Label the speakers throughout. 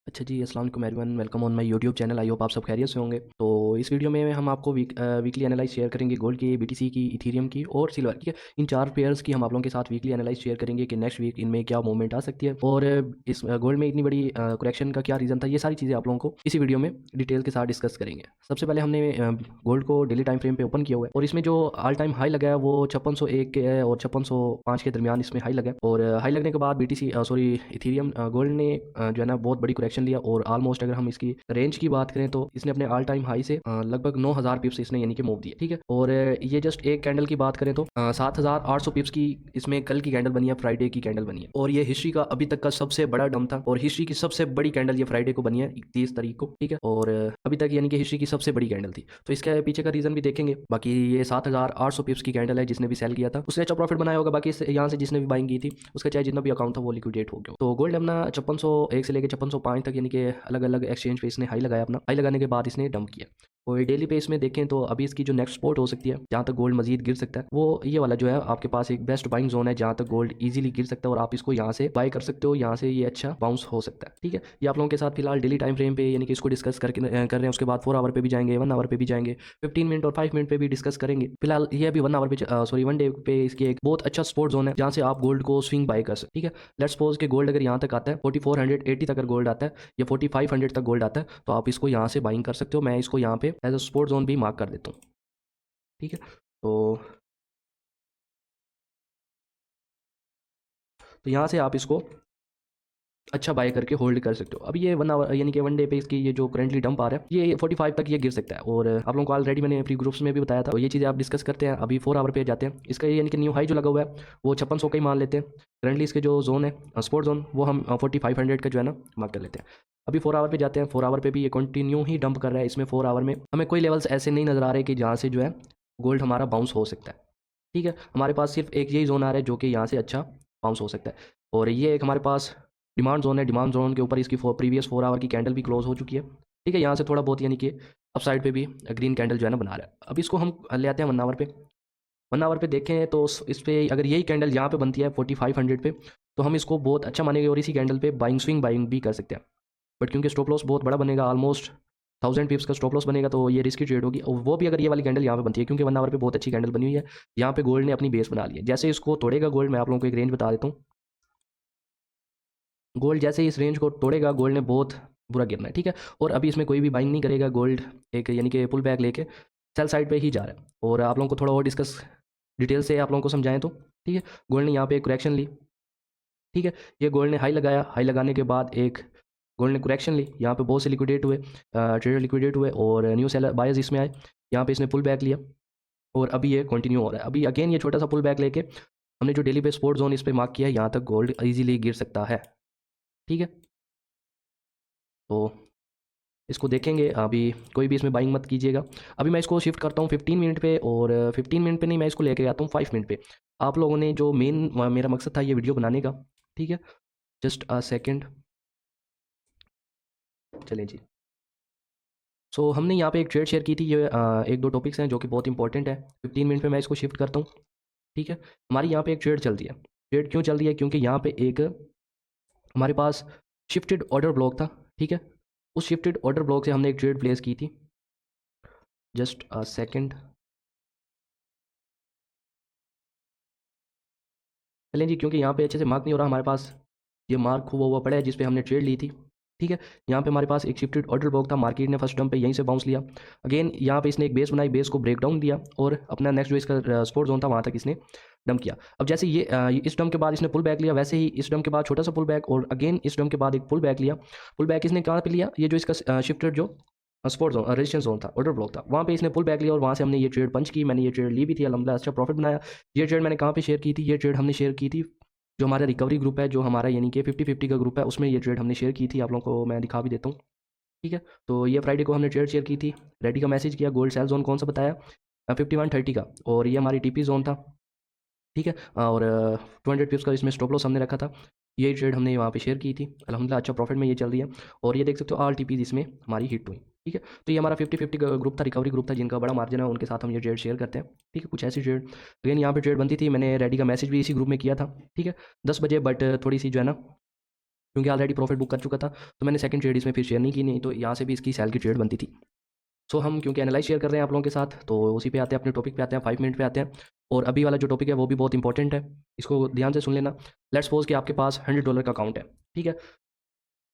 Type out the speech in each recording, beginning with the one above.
Speaker 1: अच्छा जी, अस्सलाम वालेकुम everyone, welcome on my YouTube channel. I hope आप सब खैरियत से होंगे। तो इस वीडियो में हम आपको वीकली एनालाइज शेयर करेंगे गोल्ड की, बीटीसी की, इथेरियम की और सिल्वर की। इन चार पेयर्स की हम आप लोगों के साथ वीकली एनालाइज शेयर करेंगे कि नेक्स्ट वीक इनमें क्या मूवमेंट आ सकती है और इस गोल्ड में इतनी बड़ी करेक्शन का क्या रीज़न था। ये सारी चीज़ें आप लोगों को इसी वीडियो में डिटेल के साथ डिस्कस करेंगे। सबसे पहले हमने गोल्ड को डेली टाइम फ्रेम पे ओपन किया हुआ है और इसमें जो ऑल टाइम हाई लगा है वो 5601 के है और 5605 के दरमियान इसमें हाई लगा है। और हाई लगने के बाद बीटीसी सॉरी इथेरियम गोल्ड ने जो है ना बहुत बड़ी करेक्शन लिया और ऑलमोस्ट अगर हम इसकी रेंज की बात करें तो इसने अपने ऑल टाइम हाई से लगभग 9000 पिप्स इसने यानी कि मूव दिए। ठीक है, और ये जस्ट एक कैंडल की बात करें तो 7800 पिप्स की इसमें कल की कैंडल बनी है, फ्राइडे की कैंडल बनी है और ये हिस्ट्री का अभी तक का सबसे बड़ा डम था और हिस्ट्री की सबसे बड़ी कैंडल ये फ्राइडे को बनी है 31 तारीख को। ठीक है, और अभी तक यानी कि हिस्ट्री की सबसे बड़ी कैंडल थी। तो इसके पीछे का रीजन भी देखेंगे। बाकी ये 7800 पिप्स की कैंडल है, जिसने भी सेल किया था उसने अच्छा प्रॉफिट बनाया होगा। बाकी यहाँ से जिसने भी बाइंग की थी उसका चाहे जितना भी अकाउंट था वो लिक्विडेट हो गया। तो गोल्ड अपना 5601 से लेकर 5605 तक यानी कि अलग अलग एक्सचेंज पे इसने हाई लगाया। अपना हाई लगाने के बाद इसने डंप किया और डेली पेस में देखें तो अभी इसकी जो नेक्स्ट सपोर्ट हो सकती है जहाँ तक गोल्ड मजीद गिर सकता है वो ये वाला जो है आपके पास एक बेस्ट बाइंग जोन है जहाँ तक गोल्ड इजीली गिर सकता है और आप इसको यहाँ से बाय कर सकते हो। यहाँ से ये अच्छा बाउंस हो सकता है। ठीक है, ये आप लोगों के साथ फिलहाल डेली टाइम फ्रेम पे यानी कि इसको डिस्कस करके कर रहे हैं। उसके बाद 4 आवर पे भी जाएंगे, 1 आवर पे भी जाएंगे, 15 मिनट और 5 मिनट पे भी डिस्कस करेंगे। फिलहाल ये अभी 1 आवर पे सॉरी 1 डे पे इसकी एक बहुत अच्छा सपोर्ट जोन है जहाँ से आप गोल्ड को स्विंग बाय कर सकते। ठीक है, लेट्स सपोज कि गोल्ड अगर यहाँ तक आता है 4480 तक अगर गोल्ड आता है या 4500 तक गोल्ड आता है तो आप इसको यहाँ से बाइंग कर सकते हो। मैं इसको यहाँ पे एज अ सपोर्ट जोन भी मार्क कर देता हूँ। ठीक है, तो यहाँ से आप इसको अच्छा बाय करके होल्ड कर सकते हो। अब ये 1 आवर यानी कि 1 डे पे इसकी ये जो करंटली डंप आ रहा है ये 45 तक ये गिर सकता है और आप लोगों को ऑलरेडी मैंने फ्री ग्रुप्स में भी बताया था। तो ये चीज़ें आप डिस्कस करते हैं। अभी 4 आवर पे जाते हैं। इसका ये यानी कि न्यू हाई जो लगा हुआ है वो 5600 का ही मान लेते हैं। करंटली इसके जो जोन है स्पोर्ट जोन वो हम 4500 का जो है ना मार्क कर लेते हैं। अभी 4 आवर पे जाते हैं। 4 आवर पे भी ये कंटिन्यू ही डंप कर रहा है। इसमें 4 आवर में हमें कोई लेवल्स ऐसे नहीं नज़र आ रहे कि जहाँ से जो है गोल्ड हमारा बाउंस हो सकता है। ठीक है, हमारे पास सिर्फ एक यही जोन आ रहा है जो कि यहाँ से अच्छा बाउंस हो सकता है और ये एक हमारे पास डिमांड जोन है। डिमांड जोन के ऊपर इसकी प्रीवियस 4 आवर की कैंडल भी क्लोज हो चुकी है। ठीक है, यहाँ से थोड़ा बहुत यानी कि अप साइड पे भी ग्रीन कैंडल जो है ना बना रहा है। अब इसको हम ले आते हैं 1 आवर पे। 1 आवर पे देखें तो इस पे अगर यही कैंडल यहाँ पे बनती है 4500 पे तो हम इसको बहुत अच्छा मानेंगे और इसी कैंडल पे बाइंग स्विंग बाइंग भी कर सकते हैं। बट क्योंकि स्टॉप लॉस बहुत बड़ा बनेगा, ऑलमोस्ट 1000 पिप्स का स्टॉप लॉस बनेगा, तो ये रिस्की ट्रेड होगी। और वो भी अगर ये वाली कैंडल यहाँ पे बनती है क्योंकि 1 आवर पे बहुत अच्छी कैंडल बनी हुई है। यहाँ पे गोल्ड ने अपनी बेस बना ली है। जैसे इसको तोड़ेगा गोल्ड, मैं आप लोगों को एक रेंज बता देता हूँ। गोल्ड जैसे ही इस रेंज को तोड़ेगा गोल्ड ने बहुत बुरा गिरना है। ठीक है, और अभी इसमें कोई भी बाइंग नहीं करेगा। गोल्ड एक यानी कि पुल बैक लेके सेल साइड पे ही जा रहा है और आप लोगों को थोड़ा और डिस्कस डिटेल से आप लोगों को समझाएं तो ठीक है। गोल्ड ने यहाँ पे एक करेक्शन ली। ठीक है, ये गोल्ड ने हाई लगाया। हाई लगाने के बाद एक गोल्ड ने करेक्शन ली। यहाँ पे बहुत से लिक्विडेट हुए, ट्रेडर लिक्विडेट हुए और न्यू सेलर बायर्स इसमें आए। यहाँ पे इसने पुल बैक लिया और अभी ये कंटिन्यू हो रहा है। अभी अगेन ये छोटा सा पुल बैक लेके हमने जो डेली पे सपोर्ट जोन इस पे मार्क किया है यहाँ तक गोल्ड इजीली गिर सकता है। ठीक है, तो इसको देखेंगे। अभी कोई भी इसमें बाइंग मत कीजिएगा। अभी मैं इसको शिफ्ट करता हूँ 15 मिनट पे और 15 मिनट पे नहीं, मैं इसको लेके आता हूँ 5 मिनट पे। आप लोगों ने जो मेन मेरा मकसद था ये वीडियो बनाने का। ठीक है, जस्ट अ सेकेंड, चलें जी। सो हमने यहाँ पे एक ट्रेड शेयर की थी। ये एक दो टॉपिक्स हैं जो कि बहुत इंपॉर्टेंट है। 15 मिनट पे मैं इसको शिफ्ट करता हूँ। ठीक है, हमारी यहाँ पे एक ट्रेड चल रही है। ट्रेड क्यों चल रही है? क्योंकि यहाँ पे एक हमारे पास शिफ्टेड ऑर्डर ब्लॉक था। ठीक है, उस शिफ्टेड ऑर्डर ब्लॉक से हमने एक ट्रेड प्लेस की थी। जस्ट अ सेकेंड, चलें जी। क्योंकि यहाँ पे अच्छे से मार्क नहीं हो रहा हमारे पास, ये मार्क हुआ हुआ पड़ा है जिस पे हमने ट्रेड ली थी। ठीक है, यहाँ पे हमारे पास एक शिफ्टेड ऑर्डर ब्लॉक था। मार्केट ने फर्स्ट टर्म पे यहीं से बाउंस लिया। अगेन यहाँ पे इसने एक बेस बनाई, बेस को ब्रेक डाउन दिया और अपना नेक्स्ट जो इसका सपोर्ट जोन था वहाँ तक इसने डंप किया। अब जैसे ये इस डंप के बाद इसने पुल बैक लिया, वैसे ही इस डंप के बाद छोटा सा पुल बैक और अगेन इस डंप के बाद एक पुल बैक लिया। पुल बैक इसने कहाँ पे लिया? ये जो इसका शिफ्टेड जो सपोर्ट जोन रेजिस्टेंस जोन था, ऑर्डर ब्लॉक था, वहाँ पे इसने पुल बैक लिया और वहाँ से हमने ये ट्रेड पंच की। मैंने ये ट्रेड ली भी थी, अलहमदिल्ला अच्छा प्रॉफिट बनाया। ये ट्रेड मैंने कहाँ पे शेयर की थी? ये ट्रेड हमने शेयर की थी जो हमारा रिकवरी ग्रुप है, जो हमारा यानी कि 50-50 का ग्रुप है, उसमें ये ट्रेड हमने शेयर की थी। आप लोगों को मैं दिखा भी देता हूँ। ठीक है, तो ये फ्राइडे को हमने ट्रेड शेयर की थी। रेडी का मैसेज किया। गोल्ड सेल जोन कौन सा बताया? 5130 का, और ये हमारी टीपी जोन था। ठीक है, और 200 पिप्स का इसमें स्टॉप लॉस हमने रखा था। ये ट्रेड हमने वहाँ पे शेयर की थी। अल्हम्दुलिल्लाह अच्छा प्रॉफिट में ये चल रही है और ये देख सकते हो ऑल टीपीज इसमें हमारी हिट हुई। ठीक है, तो ये हमारा 50-50 का ग्रुप था, रिकवरी ग्रुप था, जिनका बड़ा मार्जिन है उनके साथ हम ये ट्रेड शेयर करते हैं। ठीक है, कुछ ऐसी ट्रेड अगेन यहाँ पे ट्रेड बनती थी। मैंने रेडी का मैसेज भी इसी ग्रुप में किया था। ठीक है, 10 बजे, बट थोड़ी सी जो है ना क्योंकि ऑलरेडी प्रॉफिट बुक कर चुका था, तो मैंने सेकंड ट्रेड इसमें फिर शेयर नहीं की, नहीं तो यहाँ से भी इसकी सेल की ट्रेड बनती थी। सो हम क्योंकि एनालाइज शेयर कर रहे हैं आप लोगों के साथ, तो उसी पे आते हैं, अपने टॉपिक पे आते हैं, 5 मिनट पे आते हैं। और अभी वाला जो टॉपिक है वो भी बहुत इंपॉर्टेंट है, इसको ध्यान से सुन लेना। लेट्स सपोज कि आपके पास $100 का अकाउंट है, ठीक है।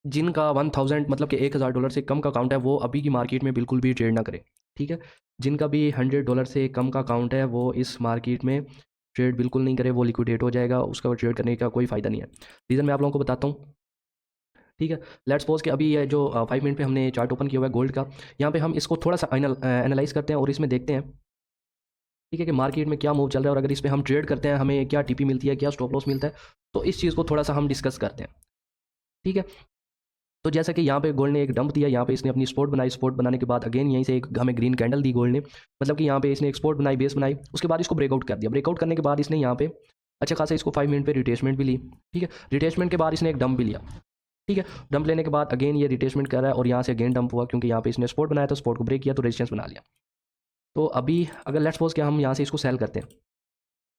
Speaker 1: जिनका 1000 मतलब कि $1000 से कम का अकाउंट है वो अभी की मार्केट में बिल्कुल भी ट्रेड ना करें, ठीक है। जिनका भी $100 से कम का अकाउंट है वो इस मार्केट में ट्रेड बिल्कुल नहीं करे, वो लिक्विडेट हो जाएगा, उसका ट्रेड करने का कोई फ़ायदा नहीं है। रीज़न मैं आप लोगों को बताता हूँ, ठीक है। लेट्स सपोज कि अभी ये जो 5 मिनट पे हमने चार्ट ओपन किया हुआ है गोल्ड का, यहाँ पे हम इसको थोड़ा सा एनालाइज करते हैं और इसमें देखते हैं, ठीक है, कि मार्केट में क्या मूव चल रहा है और अगर इस पे हम ट्रेड करते हैं हमें क्या टीपी मिलती है, क्या स्टॉप लॉस मिलता है। तो इस चीज़ को थोड़ा सा हम डिस्कस करते हैं, ठीक है। तो जैसा कि यहाँ पे गोल्ड ने एक डंप दिया, यहाँ पे इसने अपनी स्पोर्ट बनाई, स्पोर्ट बनाने के बाद अगेन यहीं से एक हमें ग्रीन कैंडल दी गोल्ड ने, मतलब कि यहाँ पे इसने एक स्पोर्ट बनाई, बेस बनाई, उसके बाद इसको ब्रेकआउट कर दिया। ब्रेकआउट करने के बाद इसने यहाँ पे अच्छा खासा इसको 5 मिनट पे रिट्रेसमेंट भी ली, ठीक है। रिट्रेसमेंट के बाद इसने एक डंप भी लिया, ठीक है। डंप लेने के बाद अगेन ये रिट्रेसमेंट कर रहा है और यहाँ से अगेन डंप हुआ, क्योंकि यहाँ पे इसने स्पोर्ट बनाया तो स्पोर्ट को ब्रेक किया तो रेजिस्टेंस बना लिया। तो अभी अगर लेट्स सपोज कि हम यहाँ से इसको सेल करते हैं,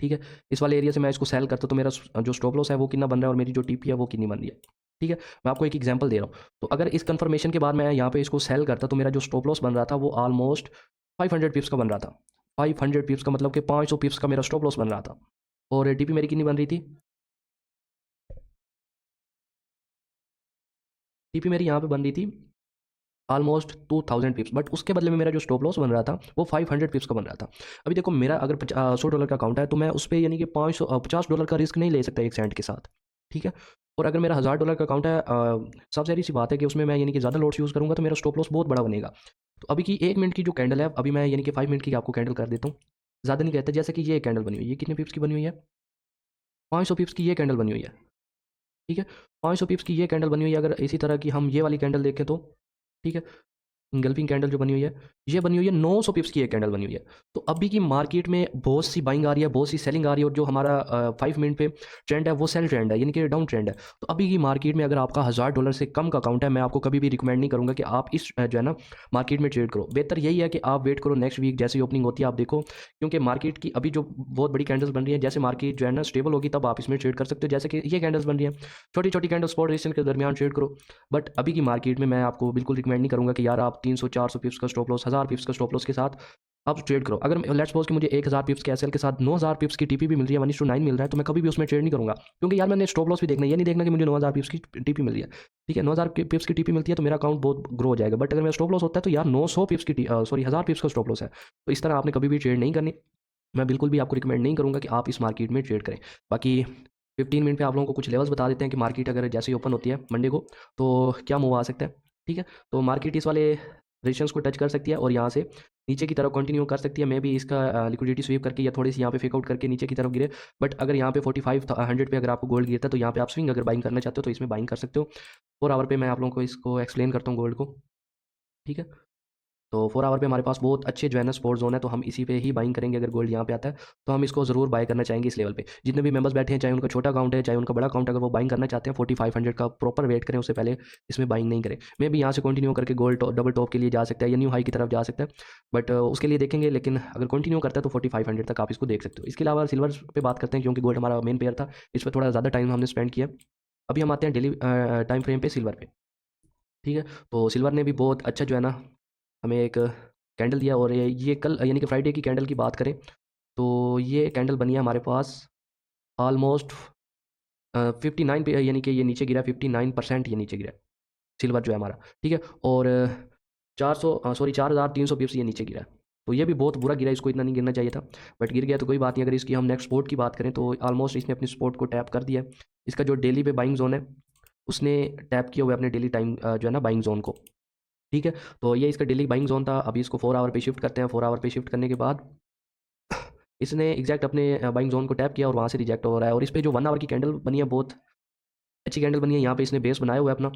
Speaker 1: ठीक है, इस वाले एरिया से मैं इसको सेल करता तो मेरा जो स्टॉप लॉस है वो कितना बन रहा है और मेरी जो टीपी है वो कितनी बन रही है, ठीक है। मैं आपको एक एग्जांपल दे रहा हूँ। तो अगर इस कंफर्मेशन के बाद मैं यहाँ पे इसको सेल करता तो मेरा जो स्टॉप लॉस बन रहा था वो ऑलमोस्ट 500 पिप्स का बन रहा था। 500 पिप्स का मतलब कि 500 पिप्स का मेरा स्टॉप लॉस बन रहा था। और टीपी मेरी कितनी बन रही थी, टीपी मेरी यहाँ पे बन रही थी ऑलमोस्ट 2000 पिप्स, बट उसके बदले में मेरा जो स्टॉप लॉस बन रहा था वो 500 पिप्स का बन रहा था। अभी देखो मेरा अगर $100 का अकाउंट है तो मैं उस पर यानी कि $50 का रिस्क नहीं ले सकता एक सेंट के साथ, ठीक है। और अगर मेरा $1000 का अकाउंट है, सबसे सारी सी बात है कि उसमें मैं यानी कि ज़्यादा लॉट्स यूज़ करूँगा तो मेरा स्टॉप लॉस बहुत बड़ा बनेगा। तो अभी की 1 मिनट की जो कैंडल है, अभी मैं यानी कि 5 मिनट की आपको कैंडल कर देता हूँ, ज़्यादा नहीं कहता। जैसे कि ये कैंडल बनी हुई है, ये कितने पिप्स की बनी हुई है, 500 पिप्स की ये कैंडल बनी हुई है, ठीक है। 500 पिप्स की ये कैंडल बनी हुई है। अगर इसी तरह की हम ये वाली कैंडल देखें तो, ठीक है, इंगल्फिंग कैंडल जो बनी हुई है, ये बनी हुई है 900 पिप्स की एक कैंडल बनी हुई है। तो अभी की मार्केट में बहुत सी बाइंग आ रही है, बहुत सी सेलिंग आ रही है, और जो हमारा 5 मिनट पे ट्रेंड है वो सेल ट्रेंड है, यानी कि डाउन ट्रेंड है। तो अभी की मार्केट में अगर आपका $1000 से कम का अकाउंट है, मैं आपको कभी भी रिकमेंड नहीं करूँगा कि आप इस जो है ना मार्केट में ट्रेड करो। बेहतर यही है कि आप वेट करो, नेक्स्ट वीक जैसे ही ओपनिंग होती है आप देखो, क्योंकि मार्केट की अभी जो बहुत बड़ी कैंडल्स बन रही है, जैसे मार्केट जो है ना स्टेबल होगी तब आप इसमें ट्रेड कर सकते हो। जैसे कि ये कैंडल्स बन रही है, छोटी छोटी कैंडल स्पॉट रेजिस्टेंस के दरमियान ट्रेड करो। बट अभी की मार्केट में मैं आपको बिल्कुल रिकमेंड नहीं करूँगा कि यार आप 300-400 पिप्स का स्टॉप लॉस, 1000 पिप्स का स्टॉप लॉस के साथ आप ट्रेड करो। अगर लेट्स सपोज कि मुझे 1000 पिप्स के एसएल के साथ 9000 पिप्स की टीपी भी मिल रही है, 1:9 मिल रहा है, तो मैं कभी भी उसमें ट्रेड नहीं करूँगा, क्योंकि यार मैंने स्टॉप लॉस भी देखना है, ये नहीं देखना कि मुझे 9000 पिप्स की टीपी मिल रही है, ठीक है। 9000 पिप्स की टीपी मिलती है तो मेरा अकाउंट बहुत ग्रो हो जाएगा। बट अगर मेरा स्टॉप लॉस होता है तो यार 900 पिप्स की सॉरी 1000 पिप्स का स्टॉप लॉस है, तो इस तरह आपने कभी भी ट्रेड नहीं करनी। मैं बिल्कुल भी आपको रिकमेंड नहीं करूँगा कि आप इस मार्केट में ट्रेड करें। बाकी 15 मिनट पे आप लोगों को कुछ लेवल्स बता देते हैं कि मार्केट अगर जैसे ही ओपन होती है मंडे को तो क्या मूव आ सकता है, ठीक है। तो मार्केट इस वाले रेजिस्टेंस को टच कर सकती है और यहाँ से नीचे की तरफ कंटिन्यू कर सकती है। मे भी इसका लिक्विडिटी स्वीप करके या थोड़ी सी यहाँ पे फेक आउट करके नीचे की तरफ गिरे। बट अगर यहाँ पे 4500 पे अगर आपको गोल्ड गिरता है तो यहाँ पे आप स्विंग अगर बाइंग करना चाहते हो तो इसमें बाइंग कर सकते हो। 4 आवर पे मैं आप लोगों को इसको एक्सप्लेन करता हूँ गोल्ड को, ठीक है। तो 4 आवर पे हमारे पास बहुत अच्छे जो है ना सपोर्ट जोन है, तो हम इसी पे ही बाइंग करेंगे। अगर गोल्ड यहाँ पे आता है तो हम इसको ज़रूर बाय करना चाहेंगे इस लेवल पे। जितने भी मेंबर्स बैठे हैं, चाहे उनका छोटा अकाउंट है चाहे उनका बड़ा अकाउंट, अगर वो बाइंग करना चाहते हैं 4500 का प्रॉपर वेट करें, उससे पहले इसमें बाइंग नहीं करें। मे भी यहाँ से कंटिन्यू करके गोल्ड डबल टॉप के लिए जा सकता है या न्यू हाई की तरफ जा सकता है, बट उसके लिए देखेंगे। लेकिन अगर कंटिन्यू करता है तो 4500 तक आप इसको देख सकते हो। इसके अलावा सिल्वर पे बात करते हैं, क्योंकि गोल्ड हमारा मेन पेयर था, इस पर थोड़ा ज़्यादा टाइम हमने स्पेंड किया। अभी हम आते हैं डेली टाइम फ्रेम पे सिल्वर पे, ठीक है। तो सिल्वर ने भी बहुत अच्छा जो है ना हमें एक कैंडल दिया, और ये कल यानी कि फ्राइडे की कैंडल की बात करें तो ये कैंडल बनी है हमारे पास ऑलमोस्ट 59 पे, यानी कि ये नीचे गिरा 59% ये नीचे गिरा है, सिल्वर जो है हमारा, ठीक है। और 4300 पिप्स ये नीचे गिरा है। तो ये भी बहुत बुरा गिरा, इसको इतना नहीं गिरना चाहिए था, बट गिर गया तो कोई बात नहीं। अगर इसकी हम नेक्स्ट स्पोर्ट की बात करें तो ऑलमोस्ट इसने अपनी स्पोर्ट को टैप कर दिया है। इसका जो डेली पे बाइंग जोन है उसने टैप किया हुआ है अपने डेली टाइम जो है ना बाइंग जोन को, ठीक है। तो ये इसका डेली बाइंग जोन था। अभी इसको 4 आवर पे शिफ्ट करते हैं। 4 आवर पे शिफ्ट करने के बाद इसने एग्जैक्ट अपने बाइंग जोन को टैप किया और वहाँ से रिजेक्ट हो रहा है। और इस पे जो 1 आवर की कैंडल बनी है, बहुत अच्छी कैंडल बनी है, यहाँ पे इसने बेस बनाया हुआ है अपना,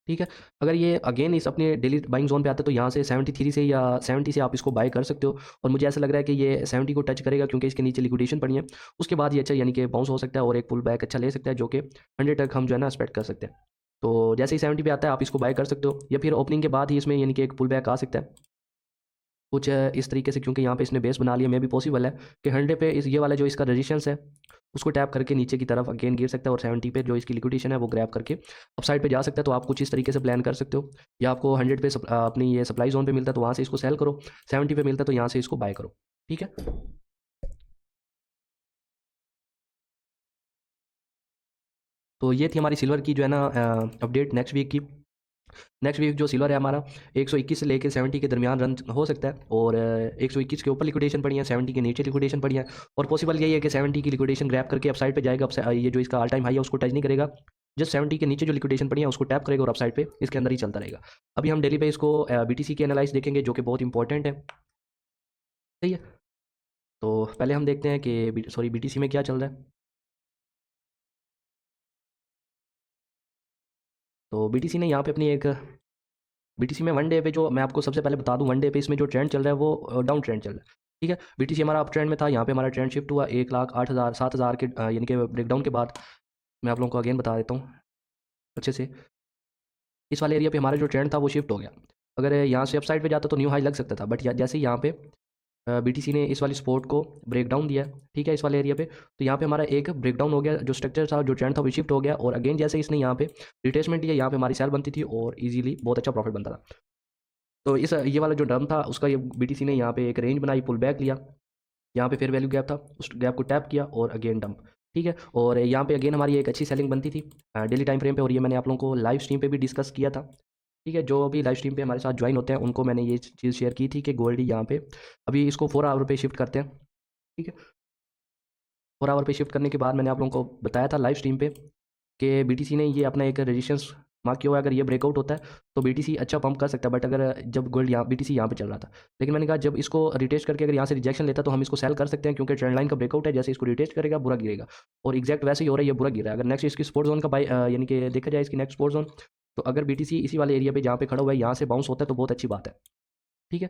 Speaker 1: ठीक है। अगर ये अगेन इस अपने डेली बाइंग जोन पे आता है तो यहाँ से 73 से या 70 से आप इसको बाय कर सकते हो। और मुझे ऐसा लग रहा है कि ये 70 को टच करेगा, क्योंकि इसके नीचे लिक्विडेशन पड़ी है। उसके बाद ये अच्छा यानी कि बाउंस हो सकता है और एक पुल बैक अच्छा ले सकता है, जो कि 100 तक हम जो है ना एक्सपेक्ट कर सकते हैं। तो जैसे ही 70 पे आता है आप इसको बाय कर सकते हो, या फिर ओपनिंग के बाद ही इसमें यानी कि एक पुल बैक आ सकता है। कुछ इस तरीके से, क्योंकि यहाँ पे इसने बेस बना लिया, मे भी पॉसिबल है कि 100 पे इस ये वाला जो इसका रेजिस्टेंस है उसको टैप करके नीचे की तरफ अगेन गिर सकता है, और 70 पे जो इसकी लिक्विडेशन है वो ग्रैब करके अप साइड पे जा सकता है। तो आप कुछ इस तरीके से प्लान कर सकते हो, या आपको 100 पे अपनी ये सप्लाई जोन पे मिलता है तो वहाँ से इसको सेल करो, 70 पे मिलता है तो यहाँ से इसको बाय करो। ठीक है, तो ये थी हमारी सिल्वर की जो है ना अपडेट नेक्स्ट वीक की। नेक्स्ट वीक जो सिल्वर है हमारा 121 से लेकर 70 के दरमियान रन हो सकता है, और 121 के ऊपर लिक्विडेशन पड़ी है, 70 के नीचे लिक्विडेशन पड़ी है, और पॉसिबल यही है कि 70 की लिक्विडेशन ग्रैप करके अपसाइड पे जाएगा। ये जो इसका ऑल टाइम हाई है उसको टच नहीं करेगा, जस्ट 70 के नीचे जो लिक्विडेशन पड़ी है उसको टैप करेगा और अपसाइड पे इसके अंदर ही चलता रहेगा। अभी हम डेली पे इसको बीटीसी की एनालाइज देखेंगे जो कि बहुत इंपॉर्टेंट है। सही है, तो पहले हम देखते हैं कि सॉरी बीटीसी में क्या चल रहा है। तो बीटीसी ने यहाँ पे अपनी एक बीटीसी में वन डे पे जो मैं आपको सबसे पहले बता दूं, वन डे पे इसमें जो ट्रेंड चल रहा है वो डाउन ट्रेंड चल रहा है। ठीक है, बीटीसी हमारा अप ट्रेंड में था, यहाँ पे हमारा ट्रेंड शिफ्ट हुआ 1,08,000 7,000 के यानी कि ब्रेकडाउन के बाद। मैं आप लोगों को अगेन बता देता हूँ अच्छे से। इस वाले एरिया पे हमारा जो ट्रेंड था वो शिफ्ट हो गया। अगर यहाँ से अप साइड पे जाता तो न्यू हाई लग सकता था, बट जैसे ही यहाँ पे बीटीसी ने इस वाली सपोर्ट को ब्रेक डाउन दिया, ठीक है, इस वाले एरिया पे, तो यहाँ पे हमारा एक ब्रेक डाउन हो गया, जो स्ट्रक्चर था जो ट्रेंड था वो शिफ्ट हो गया, और अगेन जैसे इसने यहाँ पे रिट्रेसमेंट दिया, यहाँ पे हमारी सेल बनती थी और इजीली बहुत अच्छा प्रॉफिट बनता था। तो इस ये वाला जो ड्रम था उसका ये बीटीसी ने यहाँ पे एक रेंज बनाई, पुल बैक लिया, यहाँ पे फेयर वैल्यू गैप था, उस गैप को टैप किया और अगेन डंप। ठीक है, और यहाँ पे अगेन हमारी एक अच्छी सेलिंग बनती थी डेली टाइम फ्रेम पे, और ये मैंने आप लोगों को लाइव स्ट्रीम पे भी डिस्कस किया था। ठीक है, जो अभी लाइव स्ट्रीम पे हमारे साथ ज्वाइन होते हैं उनको मैंने ये चीज़ शेयर की थी कि गोल्ड यहाँ पे अभी इसको 4 आवर पे शिफ्ट करते हैं। ठीक है, 4 आवर पे शिफ्ट करने के बाद मैंने आप लोगों को बताया था लाइव स्ट्रीम पे कि बीटीसी ने ये अपना एक रेजिस्टेंस मार्क किया हुआ है, अगर ये ब्रेकआउट होता है तो बीटीसी अच्छा पंप कर सकता है, बट अगर जब गोल्ड यहाँ बीटीसी यहाँ पे चल रहा था, लेकिन मैंने कहा जब इसको रिटेस्ट करके अगर यहाँ से रिजेक्शन लेता तो हम इसको सेल कर सकते हैं, क्योंकि ट्रेंड लाइन का ब्रेकआउट है, जैसे इसको रिटेस्ट करेगा बुरा गिरेगा, और एक्जैक्ट वैसे ही हो रहा है, ये बुरा गिर रहा है। अगर नेक्स्ट इसकी स्पोर्ट जोन का बाई यानी कि देखा जाए इसकी नेक्स्ट स्पोर्ट जोन, तो अगर बीटीसी इसी वाले एरिया पे जहाँ पे खड़ा हुआ है यहाँ से बाउंस होता है तो बहुत अच्छी बात है। ठीक है,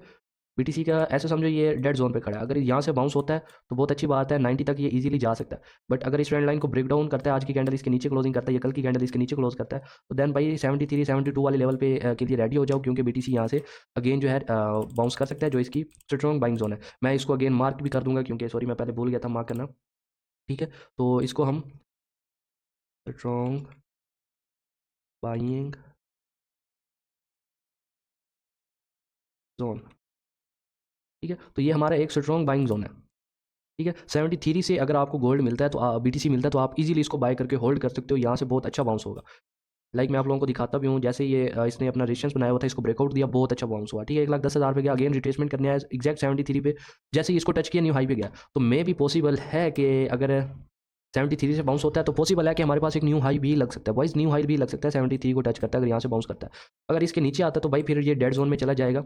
Speaker 1: बीटीसी का ऐसे समझो ये डेड जोन पे खड़ा है, अगर यहाँ से बाउंस होता है तो बहुत अच्छी बात है, 90 तक ये इजीली जा सकता है। बट अगर इस ट्रेंड लाइन को ब्रेक डाउन करता है, आज की कैंडल इसके नीचे क्लोजिंग करता है या कल की कैंडल इसके नीचे क्लोज करता है, तो देन भाई 73 72 वाले लेवल पे के लिए रेडी हो जाओ, क्योंकि बीटीसी यहाँ से अगेन जो है बाउंस कर सकता है, जो इसकी स्ट्रॉन्ग बाइंग जोन है। मैं इसको अगेन मार्क भी कर दूंगा, क्योंकि सॉरी मैं पहले भूल गया था मार्क करना। ठीक है, तो इसको हम स्ट्रॉन्ग बाइंग जोन, ठीक है, तो ये हमारा एक स्ट्रॉन्ग बाइंग जोन है। ठीक है, 73 से अगर आपको गोल्ड मिलता है तो बीटीसी मिलता है तो आप इजीली इसको बाय करके होल्ड कर सकते हो, यहाँ से बहुत अच्छा बाउंस होगा। लाइक मैं आप लोगों को दिखाता भी हूँ, जैसे ये इसने अपना रेजिस्टेंस बनाया हुआ था, इसको ब्रेकआउट दिया, बहुत अच्छा बाउंस हुआ। ठीक है, 1,10,000 पे गया, अगेन रिट्रेसमेंट करने आया एग्जैक्ट 73 पे, जैसे ही इसको टच किया न्यू हाई पे गया। तो मे भी पॉसिबल है कि अगर 73 से बाउंस होता है तो पॉसिबल है कि हमारे पास एक न्यू हाई भी लग सकता है, वाइज न्यू हाई भी लग सकता है, 73 को टच करता है अगर यहाँ से बाउंस करता है। अगर इसके नीचे आता है तो भाई फिर ये डेड जोन में चला जाएगा।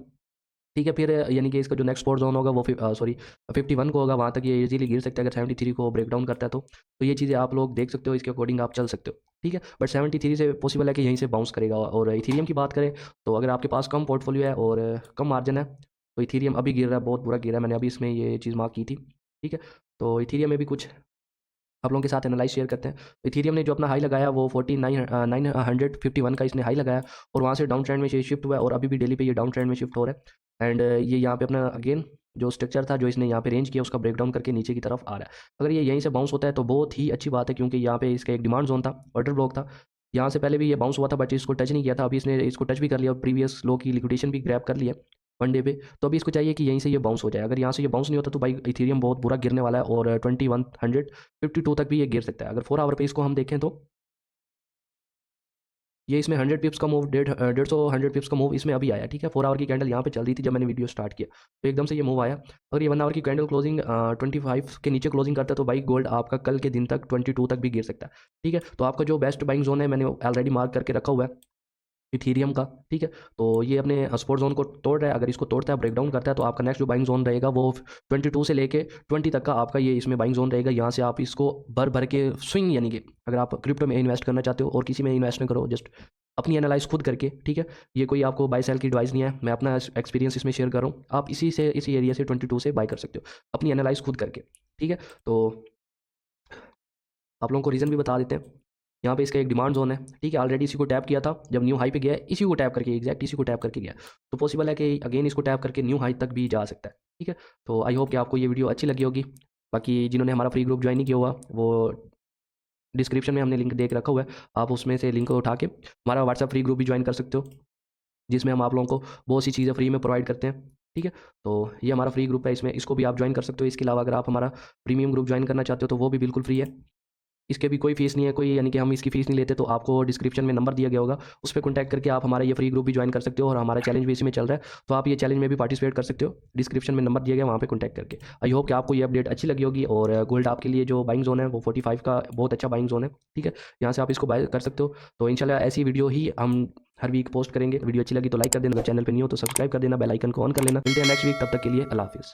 Speaker 1: ठीक है, फिर यानी कि इसका जो नेक्स्ट स्पॉट जोन होगा वो सॉरी 51 को होगा, वहाँ तक ये इजीली गिर सकता है अगर 73 को ब्रेक डाउन करता है तो ये चीज़ें आप लोग देख सकते हो, इसके अकॉर्डिंग आप चल सकते हो। ठीक है, बट 73 से पॉसिबल है कि यहीं से बाउंस करेगा। और इथीरियम की बात करें तो अगर आपके पास कम पोर्टफोलियो है और कम मार्जिन है तो इथीरियम अभी गिर रहा है, बहुत बुरा गिर रहा है, मैंने अभी इसमें ये चीज़ मार्क की थी। ठीक है, तो इथीरियम में भी कुछ आप लोगों के साथ एनालाइज शेयर करते हैं। तो इथीरियम ने जो अपना हाई लगाया वो 49,951 का इसने हाई लगाया, और वहाँ से डाउन ट्रेंड में शिफ्ट हुआ है, और अभी भी डेली पे ये डाउन ट्रेंड में शिफ्ट हो रहा है। एंड ये यहाँ पे अपना अगेन जो स्ट्रक्चर था जो इसने यहाँ पे रेंज किया उसका ब्रेक डाउन करके नीचे की तरफ आ रहा है। अगर ये यहीं से बाउंस होता है तो बहुत ही अच्छी बात है, क्योंकि यहाँ पे इसका एक डिमांड जोन था, ऑर्डर ब्लॉक था, यहाँ से पहले भी ये बाउंस हुआ था बट इसको टच नहीं किया था, अभी इसने इसको टच भी कर लिया और प्रीवियस लो की लिक्विडेशन भी ग्रैब कर लिया वन डे पे। तो अभी इसको चाहिए कि यहीं से ये बाउंस हो जाए, अगर यहाँ से ये बाउंस नहीं होता तो भाई इथेरियम बहुत बुरा गिरने वाला है, और 2152 तक भी ये गिर सकता है। अगर 4 आवर पे इसको हम देखें तो ये इसमें 100 पिप्स का मूव, 150 100 पिप्स का मूव इसमें अभी आया। ठीक है, 4 आवर की कैंडल यहाँ पे चल रही थी जब मैंने वीडियो स्टार्ट किया, तो एकदम से ये मूव आया। अगर ये 1 आवर की कैंडल क्लोजिंग 25 के नीचे क्लोजिंग करता है तो भाई गोल्ड आपका कल के दिन तक 22 तक भी गिर सकता है। ठीक है, तो आपका जो बेस्ट बाइंग जोन है मैंने ऑलरेडी मार्क करके रखा हुआ है इथीरियम का। ठीक है, तो ये अपने सपोर्ट जोन को तोड़ रहा है, अगर इसको तोड़ता है ब्रेक डाउन करता है तो आपका नेक्स्ट जो बाइंग जोन रहेगा वो 22 से लेके 20 तक का आपका ये इसमें बाइंग जोन रहेगा। यहाँ से आप इसको भर भर के स्विंग, यानी कि अगर आप क्रिप्टो में इन्वेस्ट करना चाहते हो और किसी में इन्वेस्ट नहीं करो, जस्ट अपनी एनालाइज खुद करके। ठीक है, ये कोई आपको बाई सेल की एडवाइस नहीं है, मैं अपना एक्सपीरियंस इसमें शेयर कर रहा हूँ, आप इसी एरिया से 22 से बाई कर सकते हो अपनी एनालाइज खुद करके। ठीक है, तो आप लोगों को रीज़न भी बता देते हैं। यहाँ पे इसका एक डिमांड जोन है, ठीक है। ऑलरेडी इसी को टैप किया था, जब न्यू हाई पे गया है, इसी को टैप करके, एग्जैक्ट इसी को टैप करके गया, तो पॉसिबल है कि अगेन इसको टैप करके न्यू हाई तक भी जा सकता है, ठीक है। तो आई होप कि आपको ये वीडियो अच्छी लगी होगी। बाकी जिन्होंने हमारा फ्री ग्रुप ज्वाइन नहीं किया हुआ, वो डिस्क्रिप्शन में हमने लिंक देख रखा हुआ है, आप उसमें से लिंक उठा के हमारा व्हाट्सएप फ्री ग्रुप भी ज्वाइन कर सकते हो, जिसमें हम आप लोगों को बहुत सी चीज़ें फ्री में प्रोवाइड करते हैं, ठीक है। तो ये हमारा फ्री ग्रुप है, इसमें इसको भी आप ज्वाइन कर सकते हो। इसके अलावा अगर आप हमारा प्रीमियम ग्रुप ज्वाइन करना चाहते हो तो वो भी बिल्कुल फ्री है, इसके भी कोई फीस नहीं है, कोई यानी कि हम इसकी फ़ीस नहीं लेते। तो आपको डिस्क्रिप्शन में नंबर दिया गया होगा, उस पे कॉन्टैक्ट करके आप हमारा ये फ्री ग्रुप भी ज्वाइन कर सकते हो, और हमारा चैलेंज भी इसी में चल रहा है, तो आप ये चैलेंज में भी पार्टिसिपेट कर सकते हो। डिस्क्रिप्शन में नंबर दिया गया, वहाँ पे कॉन्टैक्ट करके। आई होप कि आपको ये अपडेट अच्छी लगी होगी, और गोल्ड आपके लिए जो बाइंग जोन है वो 45 का बहुत अच्छा बाइंग जोन है, ठीक है। यहाँ से आप इसको बाय कर सकते हो। तो इंशाल्लाह ऐसी वीडियो ही हम हर वीक पोस्ट करेंगे। वीडियो अच्छी लगी तो लाइक कर देना, अगर चैनल पर नहीं हो तो सब्सक्राइब कर देना, बेल आइकन को ऑन कर लेना। मिलते हैं नेक्स्ट वीक, तब तक के लिए अल्लाह हाफिज़।